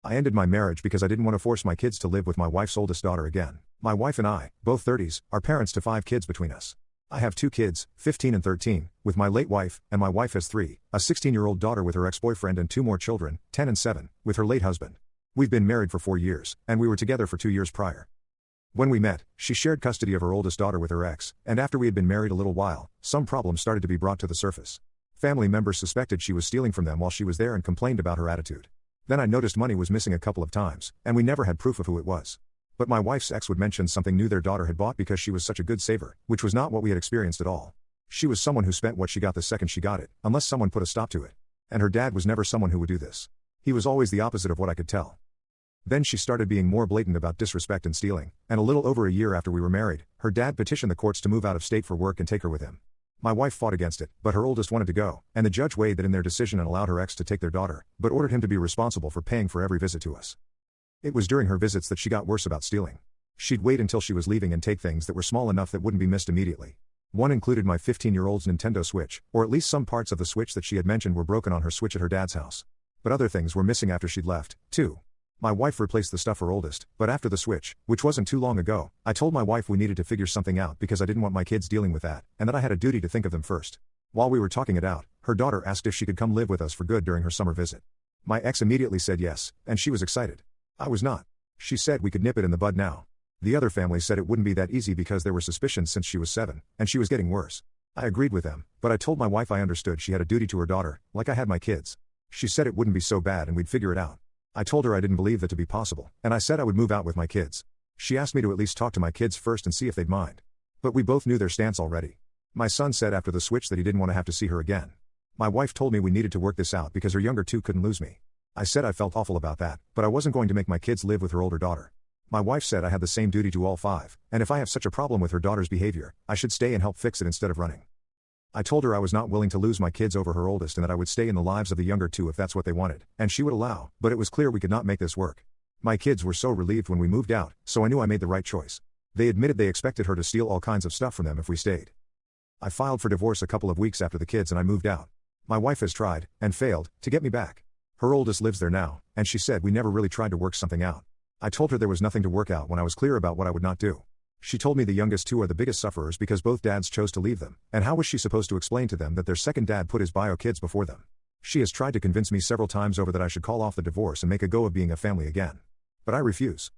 I ended my marriage because I didn't want to force my kids to live with my wife's oldest daughter again. My wife and I, both 30s, are parents to 5 kids between us. I have 2 kids, 15 and 13, with my late wife, and my wife has 3, a 16-year-old daughter with her ex-boyfriend and 2 more children, 10 and 7, with her late husband. We've been married for 4 years, and we were together for 2 years prior. When we met, she shared custody of her oldest daughter with her ex, and after we had been married a little while, some problems started to be brought to the surface. Family members suspected she was stealing from them while she was there and complained about her attitude. Then I noticed money was missing a couple of times, and we never had proof of who it was. But my wife's ex would mention something new their daughter had bought because she was such a good saver, which was not what we had experienced at all. She was someone who spent what she got the second she got it, unless someone put a stop to it. And her dad was never someone who would do this. He was always the opposite of what I could tell. Then she started being more blatant about disrespect and stealing, and a little over a year after we were married, her dad petitioned the courts to move out of state for work and take her with him. My wife fought against it, but her oldest wanted to go, and the judge weighed that in their decision and allowed her ex to take their daughter, but ordered him to be responsible for paying for every visit to us. It was during her visits that she got worse about stealing. She'd wait until she was leaving and take things that were small enough that wouldn't be missed immediately. One included my 15-year-old's Nintendo Switch, or at least some parts of the Switch that she had mentioned were broken on her Switch at her dad's house. But other things were missing after she'd left, too. My wife replaced the stuff for oldest, but after the Switch, which wasn't too long ago, I told my wife we needed to figure something out because I didn't want my kids dealing with that, and that I had a duty to think of them first. While we were talking it out, her daughter asked if she could come live with us for good during her summer visit. My ex immediately said yes, and she was excited. I was not. She said we could nip it in the bud now. The other family said it wouldn't be that easy because there were suspicions since she was 7, and she was getting worse. I agreed with them, but I told my wife I understood she had a duty to her daughter, like I had my kids. She said it wouldn't be so bad and we'd figure it out. I told her I didn't believe that to be possible, and I said I would move out with my kids. She asked me to at least talk to my kids first and see if they'd mind. But we both knew their stance already. My son said after the Switch that he didn't want to have to see her again. My wife told me we needed to work this out because her younger 2 couldn't lose me. I said I felt awful about that, but I wasn't going to make my kids live with her older daughter. My wife said I had the same duty to all 5, and if I have such a problem with her daughter's behavior, I should stay and help fix it instead of running. I told her I was not willing to lose my kids over her oldest and that I would stay in the lives of the younger 2 if that's what they wanted, and she would allow, but it was clear we could not make this work. My kids were so relieved when we moved out, so I knew I made the right choice. They admitted they expected her to steal all kinds of stuff from them if we stayed. I filed for divorce a couple of weeks after the kids and I moved out. My wife has tried, and failed, to get me back. Her oldest lives there now, and she said we never really tried to work something out. I told her there was nothing to work out when I was clear about what I would not do. She told me the youngest 2 are the biggest sufferers because both dads chose to leave them, and how was she supposed to explain to them that their second dad put his bio kids before them? She has tried to convince me several times over that I should call off the divorce and make a go of being a family again. But I refuse.